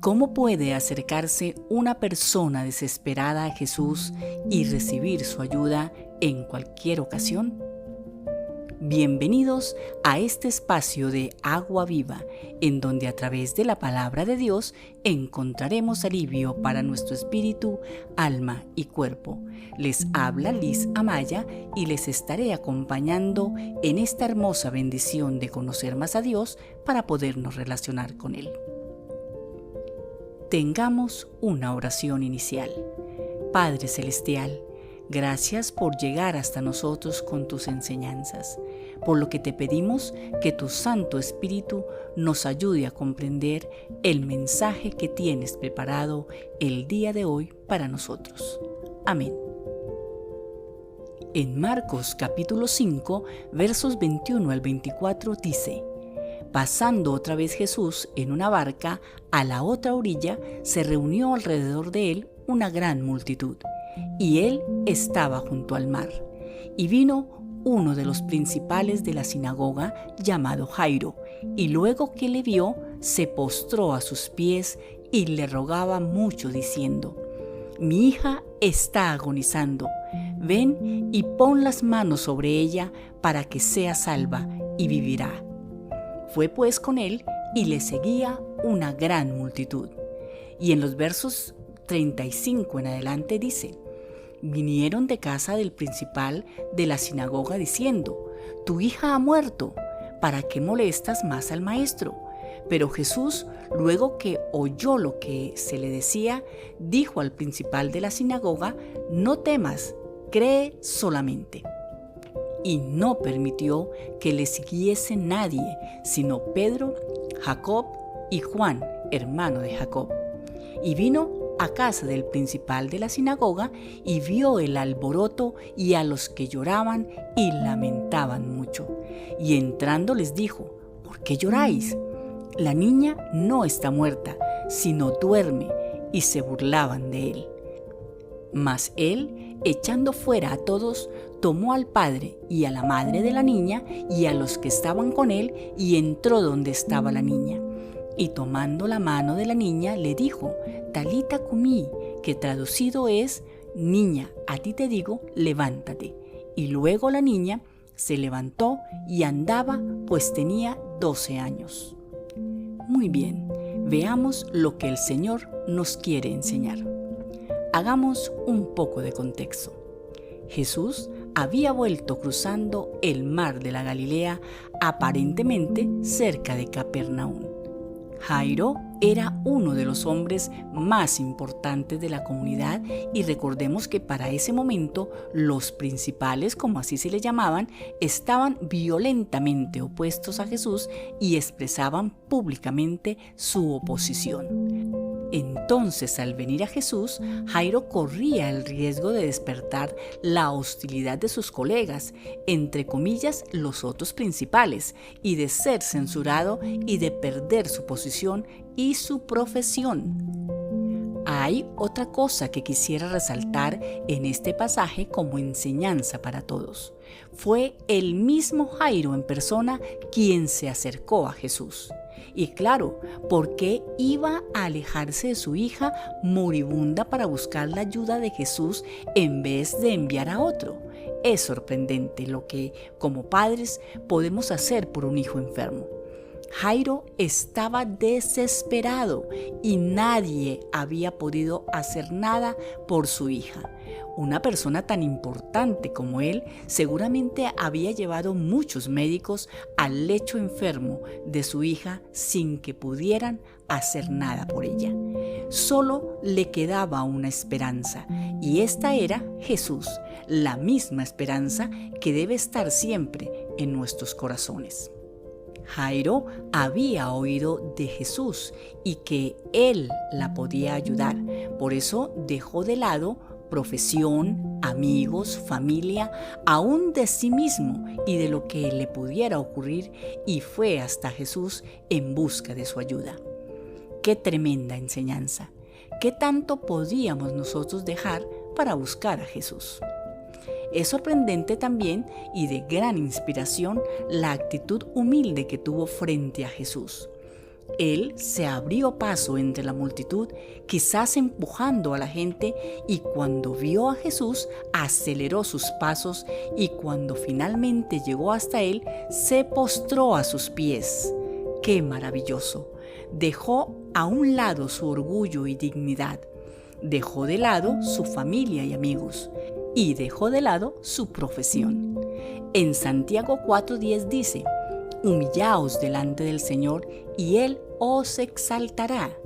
¿Cómo puede acercarse una persona desesperada a Jesús y recibir su ayuda en cualquier ocasión? Bienvenidos a este espacio de Agua Viva, en donde a través de la palabra de Dios encontraremos alivio para nuestro espíritu, alma y cuerpo. Les habla Liz Amaya y les estaré acompañando en esta hermosa bendición de conocer más a Dios para podernos relacionar con Él. Tengamos una oración inicial. Padre Celestial, gracias por llegar hasta nosotros con tus enseñanzas, por lo que te pedimos que tu Santo Espíritu nos ayude a comprender el mensaje que tienes preparado el día de hoy para nosotros. Amén. En Marcos capítulo 5, versos 21 al 24 dice: Pasando otra vez Jesús en una barca a la otra orilla, se reunió alrededor de él una gran multitud, y él estaba junto al mar. Y vino uno de los principales de la sinagoga, llamado Jairo, y luego que le vio, se postró a sus pies y le rogaba mucho, diciendo: Mi hija está agonizando, ven y pon las manos sobre ella para que sea salva y vivirá. Fue pues con él y le seguía una gran multitud. Y en los versos 35 en adelante dice: Vinieron de casa del principal de la sinagoga diciendo: Tu hija ha muerto, ¿para qué molestas más al maestro? Pero Jesús, luego que oyó lo que se le decía, dijo al principal de la sinagoga: No temas, cree solamente. Y no permitió que le siguiese nadie, sino Pedro, Jacob y Juan, hermano de Jacob. Y vino a casa del principal de la sinagoga y vio el alboroto y a los que lloraban y lamentaban mucho. Y entrando les dijo: ¿Por qué lloráis? La niña no está muerta, sino duerme. Y se burlaban de él. Mas él, echando fuera a todos, tomó al padre y a la madre de la niña y a los que estaban con él, y entró donde estaba la niña. Y tomando la mano de la niña, le dijo: Talita cumí, que traducido es: Niña, a ti te digo, levántate. Y luego la niña se levantó y andaba, pues tenía 12 años. Muy bien, veamos lo que el Señor nos quiere enseñar. Hagamos un poco de contexto. Jesús había vuelto cruzando el mar de la Galilea, aparentemente cerca de Capernaum. Jairo era uno de los hombres más importantes de la comunidad, y recordemos que para ese momento los principales, como así se le llamaban, estaban violentamente opuestos a Jesús y expresaban públicamente su oposición. Entonces, al venir a Jesús, Jairo corría el riesgo de despertar la hostilidad de sus colegas, entre comillas los otros principales, y de ser censurado y de perder su posición y su profesión. Hay otra cosa que quisiera resaltar en este pasaje como enseñanza para todos. Fue el mismo Jairo en persona quien se acercó a Jesús. Y claro, ¿por qué iba a alejarse de su hija moribunda para buscar la ayuda de Jesús en vez de enviar a otro? Es sorprendente lo que, como padres, podemos hacer por un hijo enfermo. Jairo estaba desesperado y nadie había podido hacer nada por su hija. Una persona tan importante como él seguramente había llevado muchos médicos al lecho enfermo de su hija sin que pudieran hacer nada por ella. Solo le quedaba una esperanza, y esta era Jesús, la misma esperanza que debe estar siempre en nuestros corazones. Jairo había oído de Jesús y que él la podía ayudar. Por eso dejó de lado profesión, amigos, familia, aún de sí mismo y de lo que le pudiera ocurrir, y fue hasta Jesús en busca de su ayuda. ¡Qué tremenda enseñanza! ¿Qué tanto podíamos nosotros dejar para buscar a Jesús? Es sorprendente también y de gran inspiración la actitud humilde que tuvo frente a Jesús. Él se abrió paso entre la multitud, quizás empujando a la gente, y cuando vio a Jesús, aceleró sus pasos, y cuando finalmente llegó hasta él, se postró a sus pies. ¡Qué maravilloso! Dejó a un lado su orgullo y dignidad, dejó de lado su familia y amigos, y dejó de lado su profesión. En Santiago 4:10 dice: humillaos delante del Señor y Él os exaltará.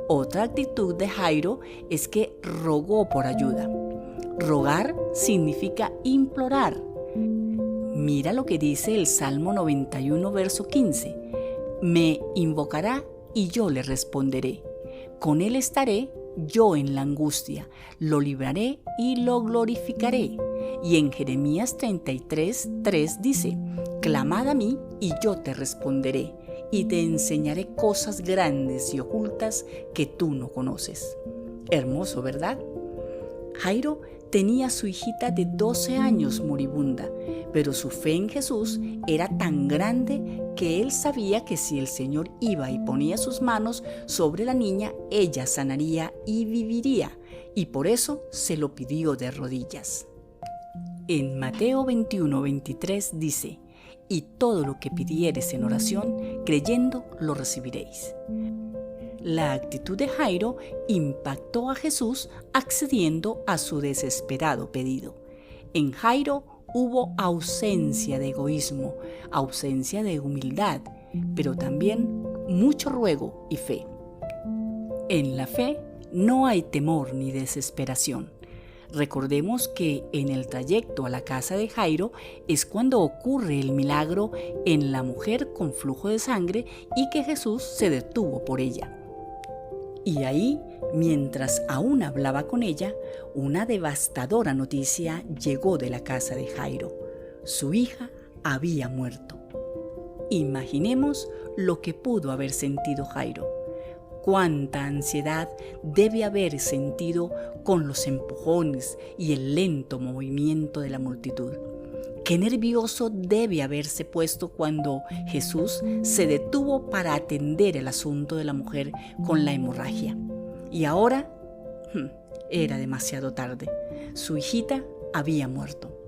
Otra actitud de Jairo es que rogó por ayuda. Rogar significa implorar. Mira lo que dice el Salmo 91, verso 15. Me invocará y yo le responderé. Con él estaré yo en la angustia, lo libraré y lo glorificaré. Y en Jeremías 33:3 dice: clamad a mí y yo te responderé, y te enseñaré cosas grandes y ocultas que tú no conoces. Hermoso, ¿verdad? Jairo tenía a su hijita de 12 años moribunda, pero su fe en Jesús era tan grande que él sabía que si el Señor iba y ponía sus manos sobre la niña, ella sanaría y viviría, y por eso se lo pidió de rodillas. En Mateo 21:23 dice: y todo lo que pidiereis en oración, creyendo, lo recibiréis. La actitud de Jairo impactó a Jesús accediendo a su desesperado pedido. En Jairo hubo ausencia de egoísmo, ausencia de humildad, pero también mucho ruego y fe. En la fe no hay temor ni desesperación. Recordemos que en el trayecto a la casa de Jairo es cuando ocurre el milagro en la mujer con flujo de sangre y que Jesús se detuvo por ella. Y ahí, mientras aún hablaba con ella, una devastadora noticia llegó de la casa de Jairo. Su hija había muerto. Imaginemos lo que pudo haber sentido Jairo. Cuánta ansiedad debe haber sentido con los empujones y el lento movimiento de la multitud. Qué nervioso debe haberse puesto cuando Jesús se detuvo para atender el asunto de la mujer con la hemorragia. Y ahora era demasiado tarde. Su hijita había muerto.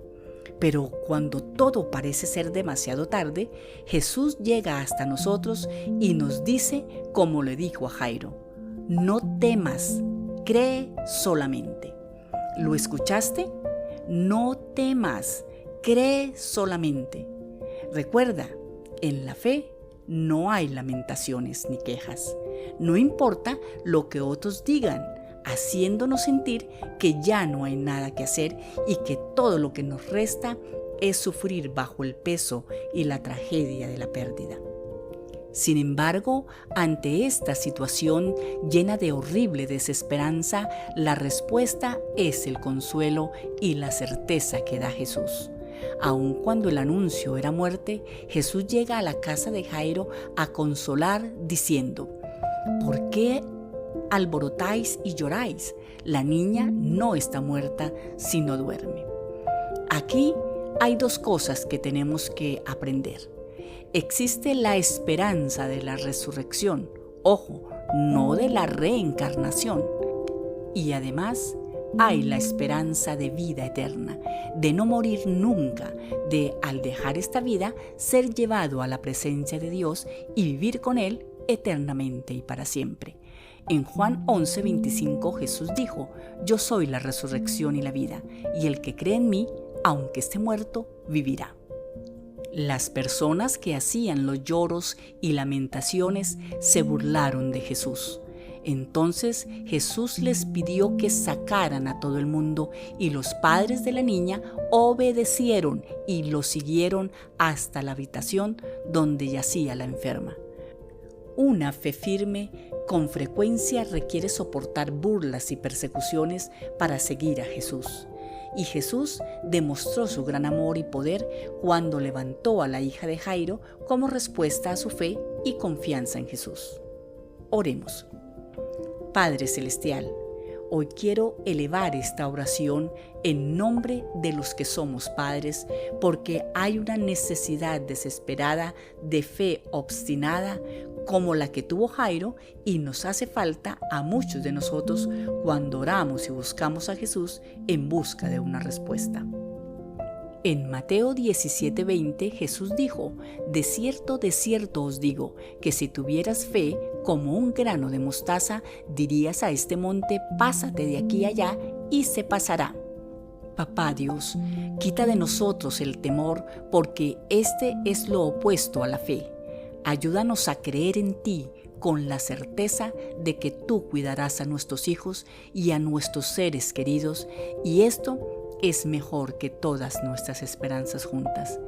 Pero cuando todo parece ser demasiado tarde, Jesús llega hasta nosotros y nos dice, como le dijo a Jairo: no temas, cree solamente. ¿Lo escuchaste? No temas, cree solamente. Recuerda, en la fe no hay lamentaciones ni quejas. No importa lo que otros digan, haciéndonos sentir que ya no hay nada que hacer y que todo lo que nos resta es sufrir bajo el peso y la tragedia de la pérdida. Sin embargo, ante esta situación llena de horrible desesperanza, la respuesta es el consuelo y la certeza que da Jesús. Aun cuando el anuncio era muerte, Jesús llega a la casa de Jairo a consolar diciendo: ¿por qué alborotáis y lloráis? La niña no está muerta, sino duerme. Aquí hay dos cosas que tenemos que aprender. Existe la esperanza de la resurrección, ojo, no de la reencarnación. Y además hay la esperanza de vida eterna, de no morir nunca, de al dejar esta vida ser llevado a la presencia de Dios y vivir con Él eternamente y para siempre. En Juan 11:25 Jesús dijo: yo soy la resurrección y la vida, y el que cree en mí, aunque esté muerto, vivirá. Las personas que hacían los lloros y lamentaciones se burlaron de Jesús. Entonces Jesús les pidió que sacaran a todo el mundo, y los padres de la niña obedecieron y lo siguieron hasta la habitación donde yacía la enferma. Una fe firme con frecuencia requiere soportar burlas y persecuciones para seguir a Jesús. Y Jesús demostró su gran amor y poder cuando levantó a la hija de Jairo como respuesta a su fe y confianza en Jesús. Oremos. Padre Celestial, hoy quiero elevar esta oración en nombre de los que somos padres, porque hay una necesidad desesperada de fe obstinada como la que tuvo Jairo, y nos hace falta a muchos de nosotros cuando oramos y buscamos a Jesús en busca de una respuesta. En Mateo 17:20 Jesús dijo: de cierto os digo, que si tuvieras fe como un grano de mostaza, dirías a este monte: pásate de aquí allá, y se pasará. Papá Dios, quita de nosotros el temor, porque este es lo opuesto a la fe. Ayúdanos a creer en ti con la certeza de que tú cuidarás a nuestros hijos y a nuestros seres queridos, y esto es mejor que todas nuestras esperanzas juntas.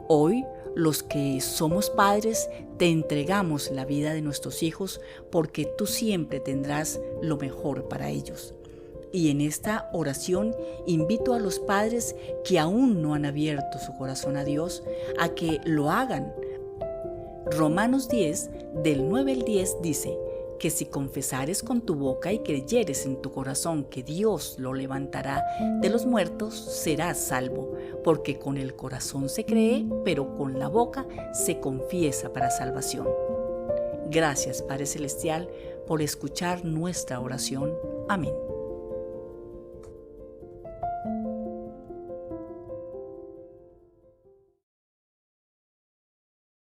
Hoy, los que somos padres, te entregamos la vida de nuestros hijos porque tú siempre tendrás lo mejor para ellos. Y en esta oración invito a los padres que aún no han abierto su corazón a Dios a que lo hagan. Romanos 10, del 9 al 10 dice que si confesares con tu boca y creyeres en tu corazón que Dios lo levantará de los muertos, serás salvo, porque con el corazón se cree, pero con la boca se confiesa para salvación. Gracias, Padre Celestial, por escuchar nuestra oración. Amén.